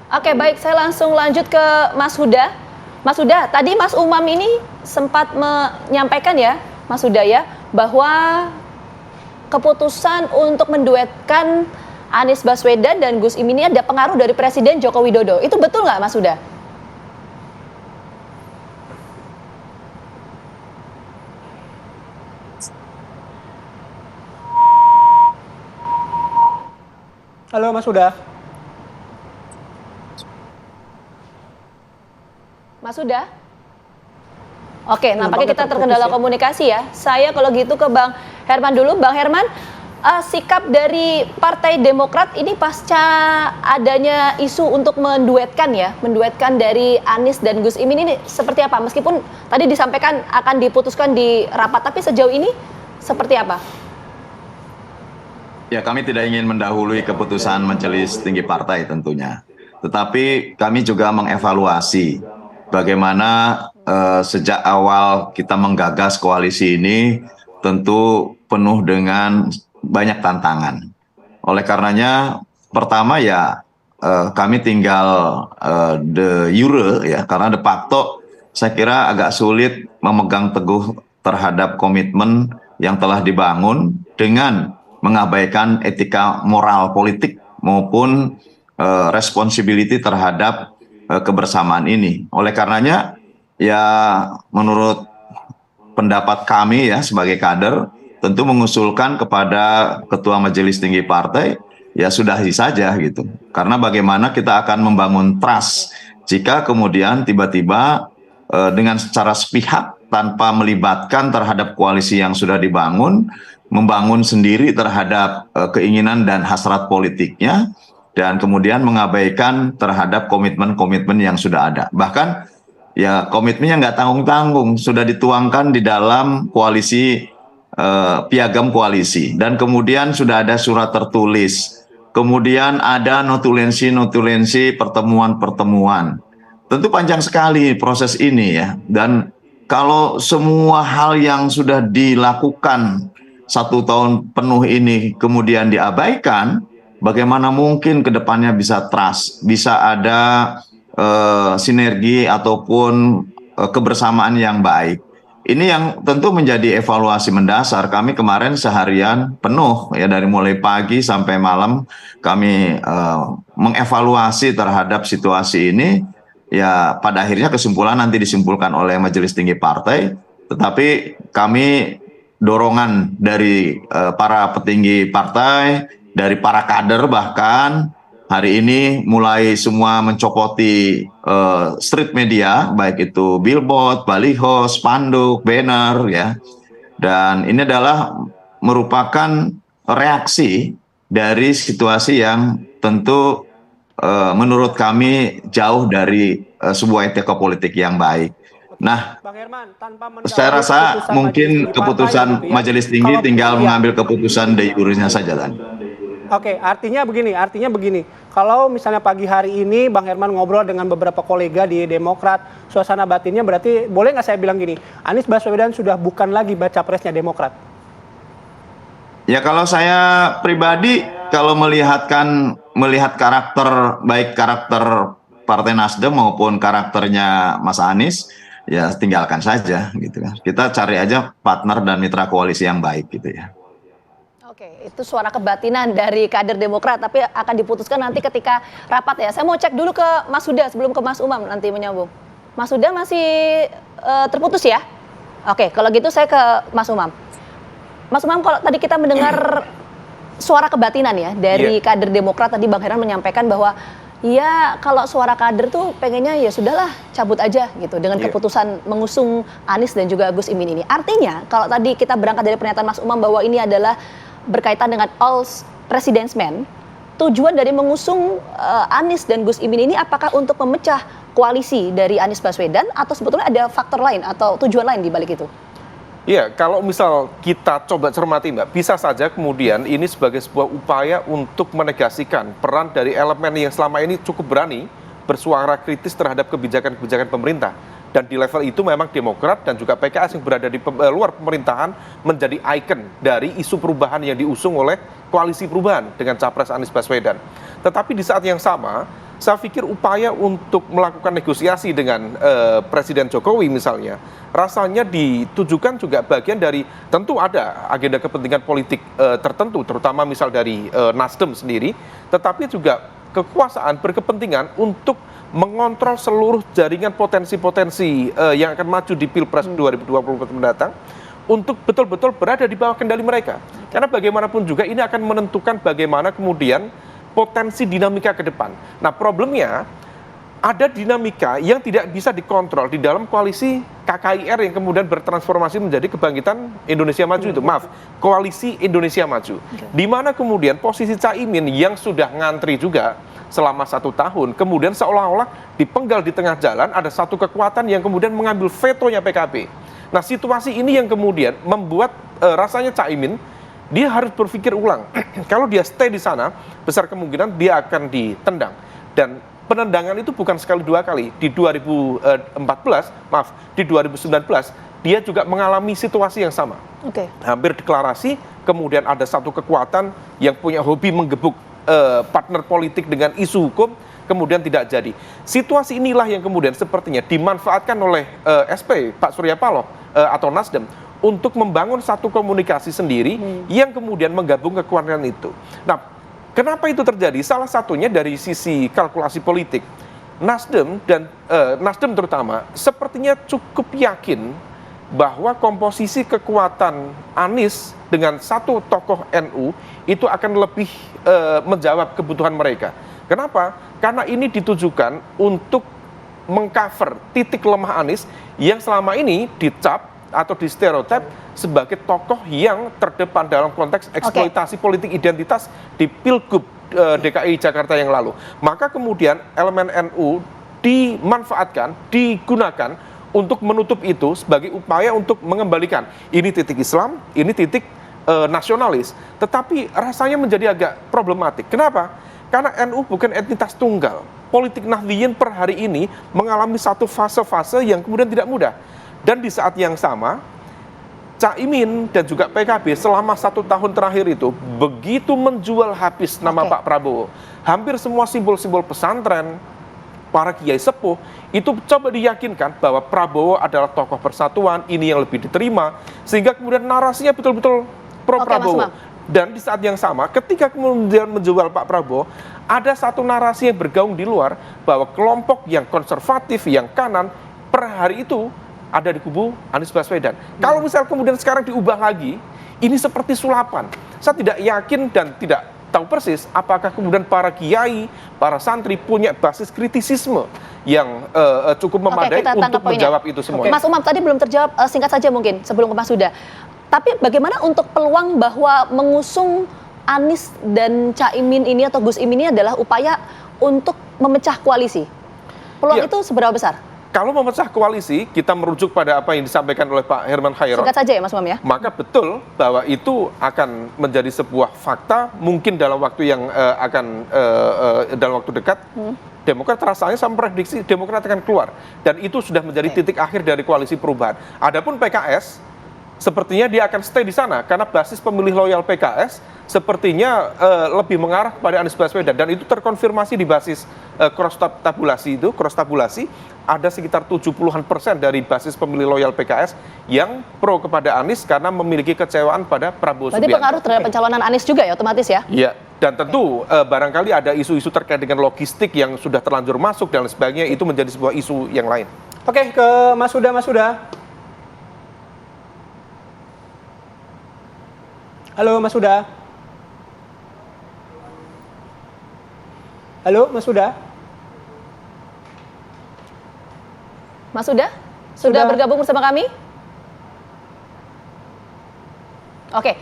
Oke, baik, saya langsung lanjut ke Mas Huda. Mas Huda, tadi Mas Umam ini sempat menyampaikan ya, Mas Huda ya, bahwa keputusan untuk menduetkan Anies Baswedan dan Gus Imin ini ada pengaruh dari Presiden Joko Widodo. Itu betul nggak, Mas Huda? Halo Mas Huda. Mas Huda? Oke, nampaknya kita terkendala komunikasi ya. Saya kalau gitu ke Bang Herman dulu. Bang Herman, sikap dari Partai Demokrat ini pasca adanya isu untuk menduetkan dari Anies dan Gus Imin ini seperti apa? Meskipun tadi disampaikan akan diputuskan di rapat, tapi sejauh ini seperti apa? Ya, kami tidak ingin mendahului keputusan majelis tinggi partai tentunya. Tetapi kami juga mengevaluasi bagaimana sejak awal kita menggagas koalisi ini tentu penuh dengan banyak tantangan. Oleh karenanya, pertama ya kami tinggal de jure ya, karena de facto saya kira agak sulit memegang teguh terhadap komitmen yang telah dibangun dengan mengabaikan etika moral politik maupun responsibility terhadap kebersamaan ini. Oleh karenanya, ya menurut pendapat kami ya sebagai kader, tentu mengusulkan kepada Ketua Majelis Tinggi Partai, ya sudahi saja gitu. Karena bagaimana kita akan membangun trust jika kemudian tiba-tiba dengan secara sepihak tanpa melibatkan terhadap koalisi yang sudah dibangun, membangun sendiri terhadap keinginan dan hasrat politiknya, dan kemudian mengabaikan terhadap komitmen-komitmen yang sudah ada. Bahkan ya komitmennya nggak tanggung-tanggung, sudah dituangkan di dalam koalisi, piagam koalisi, dan kemudian sudah ada surat tertulis, kemudian ada notulensi pertemuan-pertemuan. Tentu panjang sekali proses ini ya, dan kalau semua hal yang sudah dilakukan 1 tahun penuh ini kemudian diabaikan, bagaimana mungkin ke depannya bisa trust, bisa ada sinergi ataupun kebersamaan yang baik. Ini yang tentu menjadi evaluasi mendasar. Kami kemarin seharian penuh ya, dari mulai pagi sampai malam kami mengevaluasi terhadap situasi ini. Ya pada akhirnya kesimpulan nanti disimpulkan oleh Majelis Tinggi Partai, tetapi kami dorongan dari para petinggi partai, dari para kader bahkan hari ini mulai semua mencopoti street media, baik itu billboard, baliho, spanduk, banner ya. Dan ini adalah merupakan reaksi dari situasi yang tentu menurut kami jauh dari sebuah etika politik yang baik. Nah, Bang Herman, saya rasa mungkin keputusan Majelis Tinggi tinggal mengambil keputusan de jure-nya saja kan. Oke, artinya begini. Kalau misalnya pagi hari ini Bang Herman ngobrol dengan beberapa kolega di Demokrat, suasana batinnya berarti boleh nggak saya bilang gini, Anies Baswedan sudah bukan lagi baca presnya Demokrat? Ya kalau saya pribadi kalau melihat karakter, baik karakter Partai Nasdem maupun karakternya Mas Anies, ya tinggalkan saja gitu kan. Kita cari aja partner dan mitra koalisi yang baik gitu ya. Oke, itu suara kebatinan dari kader Demokrat, tapi akan diputuskan nanti ketika rapat ya. Saya mau cek dulu ke Mas Huda sebelum ke Mas Umam nanti menyambung. Mas Huda masih terputus ya? Oke, kalau gitu saya ke Mas Umam. Mas Umam, kalau tadi kita mendengar suara kebatinan ya dari kader Demokrat, tadi Bang Herman menyampaikan bahwa ya kalau suara kader tuh pengennya ya sudahlah cabut aja gitu dengan keputusan mengusung Anies dan juga Gus Imin ini. Artinya kalau tadi kita berangkat dari pernyataan Mas Umam bahwa ini adalah berkaitan dengan all president's men, tujuan dari mengusung Anies dan Gus Imin ini apakah untuk memecah koalisi dari Anies Baswedan atau sebetulnya ada faktor lain atau tujuan lain di balik itu? Iya, kalau misal kita coba cermati Mbak, bisa saja kemudian ini sebagai sebuah upaya untuk menegasikan peran dari elemen yang selama ini cukup berani bersuara kritis terhadap kebijakan-kebijakan pemerintah. Dan di level itu memang Demokrat dan juga PKS yang berada di luar pemerintahan menjadi ikon dari isu perubahan yang diusung oleh koalisi perubahan dengan capres Anies Baswedan. Tetapi di saat yang sama, saya pikir upaya untuk melakukan negosiasi dengan Presiden Jokowi misalnya, rasanya ditujukan juga bagian dari, tentu ada agenda kepentingan politik tertentu, terutama misal dari Nasdem sendiri, tetapi juga kekuasaan berkepentingan untuk mengontrol seluruh jaringan potensi-potensi yang akan maju di Pilpres 2024 mendatang, untuk betul-betul berada di bawah kendali mereka. Karena bagaimanapun juga ini akan menentukan bagaimana kemudian potensi dinamika ke depan. Nah, problemnya ada dinamika yang tidak bisa dikontrol di dalam koalisi KKIR yang kemudian bertransformasi menjadi Kebangkitan Indonesia Maju itu. Maaf, Koalisi Indonesia Maju. Di mana kemudian posisi Caimin yang sudah ngantri juga selama 1 tahun, kemudian seolah-olah dipenggal di tengah jalan, ada satu kekuatan yang kemudian mengambil vetonya PKB. Nah, situasi ini yang kemudian membuat rasanya Caimin dia harus berpikir ulang. Kalau dia stay di sana, besar kemungkinan dia akan ditendang. Dan penendangan itu bukan sekali 2 kali. Di 2019, dia juga mengalami situasi yang sama. Hampir deklarasi, kemudian ada satu kekuatan yang punya hobi menggebuk partner politik dengan isu hukum, kemudian tidak jadi. Situasi inilah yang kemudian sepertinya dimanfaatkan oleh SP, Pak Surya Paloh, atau Nasdem, untuk membangun satu komunikasi sendiri yang kemudian menggabung kekuatan itu. Nah, kenapa itu terjadi? Salah satunya dari sisi kalkulasi politik. Nasdem dan Nasdem terutama sepertinya cukup yakin bahwa komposisi kekuatan Anies dengan satu tokoh NU itu akan lebih menjawab kebutuhan mereka. Kenapa? Karena ini ditujukan untuk mengcover titik lemah Anies yang selama ini dicap atau di stereotip sebagai tokoh yang terdepan dalam konteks eksploitasi politik identitas di Pilgub DKI Jakarta yang lalu. Maka kemudian elemen NU dimanfaatkan, digunakan untuk menutup itu sebagai upaya untuk mengembalikan ini titik Islam, ini titik nasionalis. Tetapi rasanya menjadi agak problematik. Kenapa? Karena NU bukan entitas tunggal. Politik Nahdliyin per hari ini mengalami satu fase-fase yang kemudian tidak mudah. Dan di saat yang sama, Caimin dan juga PKB selama 1 tahun terakhir itu begitu menjual habis nama Pak Prabowo. Hampir semua simbol-simbol pesantren, para kiai sepuh, itu coba diyakinkan bahwa Prabowo adalah tokoh persatuan, ini yang lebih diterima, sehingga kemudian narasinya betul-betul pro Prabowo. Dan di saat yang sama, ketika kemudian menjual Pak Prabowo, ada satu narasi yang bergaung di luar, bahwa kelompok yang konservatif, yang kanan, per hari itu ada di kubu Anies Baswedan. Kalau misal kemudian sekarang diubah lagi, ini seperti sulapan. Saya tidak yakin dan tidak tahu persis apakah kemudian para kiai, para santri punya basis kritisisme yang cukup memadai untuk menjawab itu semua. Mas Umam, tadi belum terjawab, singkat saja mungkin sebelum ke Mas Huda. Tapi bagaimana untuk peluang bahwa mengusung Anies dan Caimin ini atau Gus Imin ini adalah upaya untuk memecah koalisi? Peluang itu seberapa besar? Kalau memecah koalisi, kita merujuk pada apa yang disampaikan oleh Pak Herman Khairot. Singkat saja ya Mas Umam ya. Maka betul bahwa itu akan menjadi sebuah fakta, mungkin dalam waktu yang dalam waktu dekat, Demokrat rasanya saya memprediksi Demokrat akan keluar. Dan itu sudah menjadi titik akhir dari koalisi perubahan. Adapun PKS, sepertinya dia akan stay di sana, karena basis pemilih loyal PKS sepertinya lebih mengarah kepada Anies Baswedan. Dan itu terkonfirmasi di basis cross tabulasi, ada sekitar 70-an% dari basis pemilih loyal PKS yang pro kepada Anies karena memiliki kecewaan pada Prabowo Subianto. Berarti pengaruh terhadap pencalonan Anies juga ya otomatis ya? Iya, dan tentu barangkali ada isu-isu terkait dengan logistik yang sudah terlanjur masuk dan sebagainya, itu menjadi sebuah isu yang lain. Oke, ke Mas Huda, Mas Huda. Halo Mas Huda. Halo Mas Huda. Mas Huda, sudah bergabung bersama kami? Oke,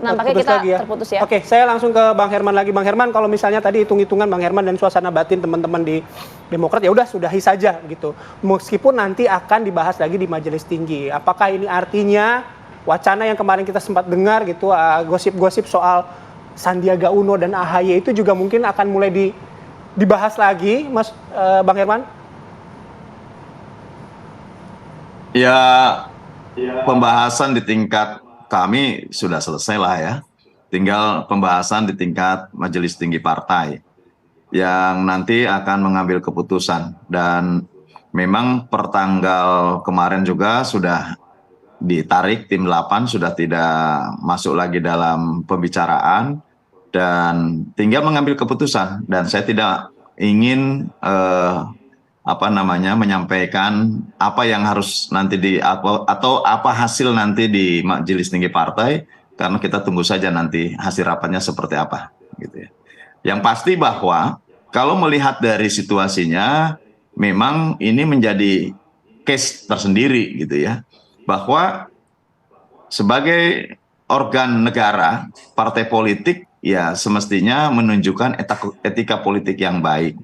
nampaknya kita terputus ya. Oke, saya langsung ke Bang Herman lagi. Bang Herman, kalau misalnya tadi hitung-hitungan Bang Herman dan suasana batin teman-teman di Demokrat, ya udah sudahi saja gitu. Meskipun nanti akan dibahas lagi di Majelis Tinggi. Apakah ini artinya wacana yang kemarin kita sempat dengar gitu, gosip-gosip soal Sandiaga Uno dan AHY itu juga mungkin akan mulai dibahas lagi, Mas Bang Herman? Ya, pembahasan di tingkat kami sudah selesai lah ya. Tinggal pembahasan di tingkat Majelis Tinggi Partai. yang nanti akan mengambil keputusan. Dan memang pertanggal kemarin juga sudah ditarik, tim 8 sudah tidak masuk lagi dalam pembicaraan dan tinggal mengambil keputusan. Dan saya tidak ingin menyampaikan apa yang harus nanti atau apa hasil nanti di Majelis Tinggi Partai, karena kita tunggu saja nanti hasil rapatnya seperti apa gitu ya. Yang pasti bahwa kalau melihat dari situasinya memang ini menjadi case tersendiri gitu ya, bahwa sebagai organ negara, partai politik ya semestinya menunjukkan etika politik yang baik.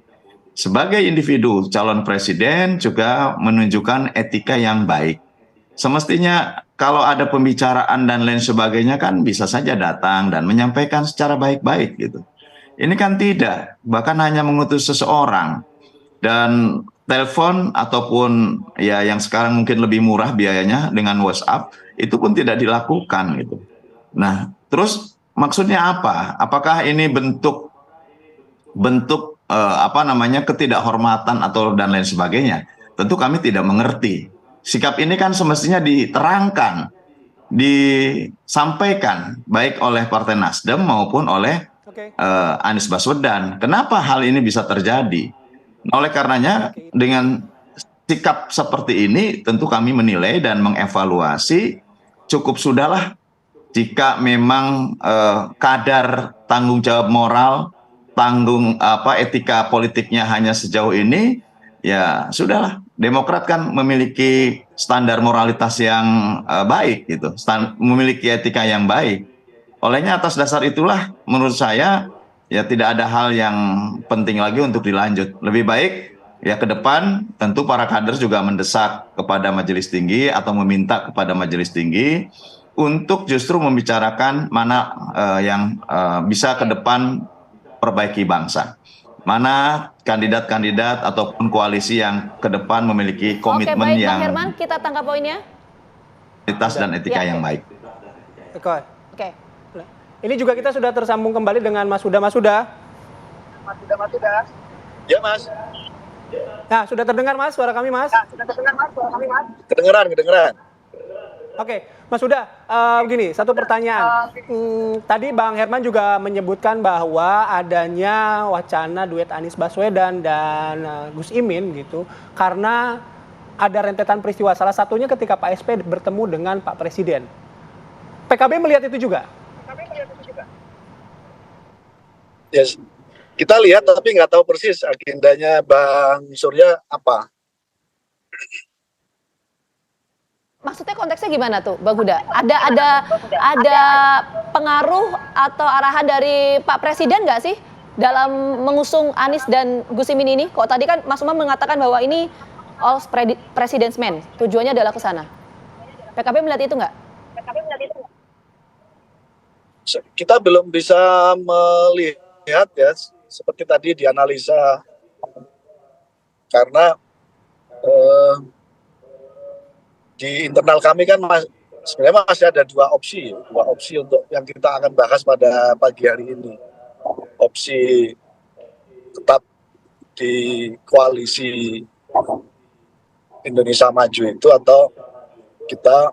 Sebagai individu calon presiden juga menunjukkan etika yang baik. Semestinya kalau ada pembicaraan dan lain sebagainya kan bisa saja datang dan menyampaikan secara baik-baik gitu. Ini kan tidak, bahkan hanya mengutus seseorang dan telepon ataupun ya yang sekarang mungkin lebih murah biayanya dengan WhatsApp itu pun tidak dilakukan gitu. Nah, terus maksudnya apa? Apakah ini bentuk ketidakhormatan atau dan lain sebagainya? Tentu kami tidak mengerti. Sikap ini kan semestinya diterangkan, disampaikan baik oleh Partai Nasdem maupun oleh Anies Baswedan. Kenapa hal ini bisa terjadi? Nah, oleh karenanya dengan sikap seperti ini tentu kami menilai dan mengevaluasi cukup sudahlah jika memang kadar tanggung jawab moral, etika politiknya hanya sejauh ini, ya sudahlah. Demokrat kan memiliki standar moralitas yang baik gitu, memiliki etika yang baik. Olehnya atas dasar itulah menurut saya ya tidak ada hal yang penting lagi untuk dilanjut. Lebih baik ya ke depan tentu para kader juga mendesak kepada Majelis Tinggi atau meminta kepada Majelis Tinggi untuk justru membicarakan mana yang bisa ke depan perbaiki bangsa. Mana kandidat-kandidat ataupun koalisi yang ke depan memiliki komitmen baik, yang Bang Herman, kita tangkap poinnya. kualitas dan etika yang baik. Oke. Ini juga kita sudah tersambung kembali dengan Mas Huda. Mas Huda. Ya, Mas. Nah, sudah terdengar Mas suara kami, Mas? Kedengeran. Oke, Mas Huda, begini, satu pertanyaan. Tadi Bang Herman juga menyebutkan bahwa adanya wacana duet Anies Baswedan dan Gus Imin gitu, karena ada rentetan peristiwa. Salah satunya ketika Pak SP bertemu dengan Pak Presiden. PKB melihat itu juga? Yes. Kita lihat tapi nggak tahu persis agendanya Bang Surya apa. Maksudnya konteksnya gimana tuh, Bang Huda? Ada pengaruh atau arahan dari Pak Presiden nggak sih dalam mengusung Anies dan Gus Imin ini? Kok tadi kan Mas Umam mengatakan bahwa ini all president's men, tujuannya adalah ke sana. PKB melihat itu nggak? Kita belum bisa melihat ya, seperti tadi dianalisa karena di internal kami kan sebenarnya masih ada dua opsi untuk yang kita akan bahas pada pagi hari ini. Opsi tetap di koalisi Indonesia Maju itu atau kita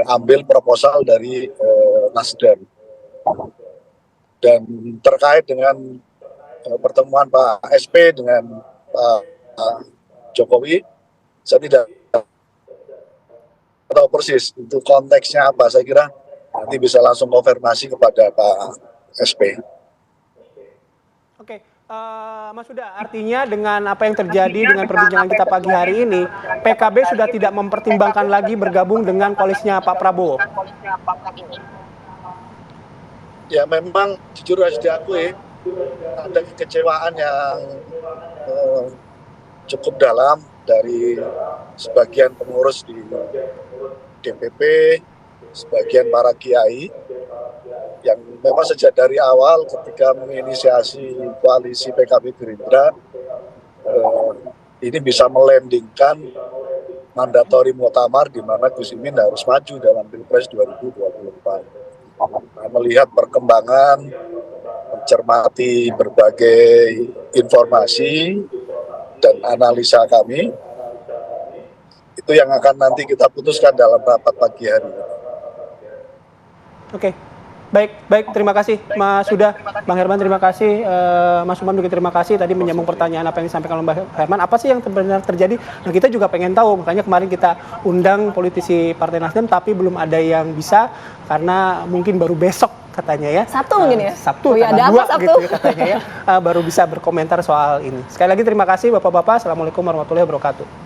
ambil proposal dari Nasdem. Dan terkait dengan pertemuan Pak SP dengan Pak Jokowi, saya tidak tahu persis itu konteksnya apa. Saya kira nanti bisa langsung konfirmasi kepada Pak SP. Oke, Mas Huda, artinya dengan apa yang terjadi dengan perbincangan kita pagi hari ini, PKB sudah tidak mempertimbangkan lagi bergabung dengan koalisnya Pak Prabowo. Ya memang jujur harus diakui ada kekecewaan yang cukup dalam dari sebagian pengurus di DPP, sebagian para kiai yang memang sejak dari awal ketika menginisiasi koalisi PKB Gerindra ini bisa melandingkan mandatori muktamar di mana Gus Imin harus maju dalam Pilpres 2024. Melihat perkembangan, mencermati berbagai informasi dan analisa kami itu yang akan nanti kita putuskan dalam rapat pagi hari ini. Oke. Baik, terima kasih Mas Huda, Bang Herman terima kasih, Mas Umam juga terima kasih tadi menyambung pertanyaan apa yang disampaikan oleh Bang Herman, apa sih yang sebenarnya terjadi? Nah kita juga pengen tahu, makanya kemarin kita undang politisi Partai Nasdem tapi belum ada yang bisa karena mungkin baru besok katanya ya. Sabtu mungkin ya? Sabtu, Oh iya, tanggal ada 2 apa Sabtu? gitu ya katanya ya, baru bisa berkomentar soal ini. Sekali lagi terima kasih Bapak-Bapak, Assalamualaikum warahmatullahi wabarakatuh.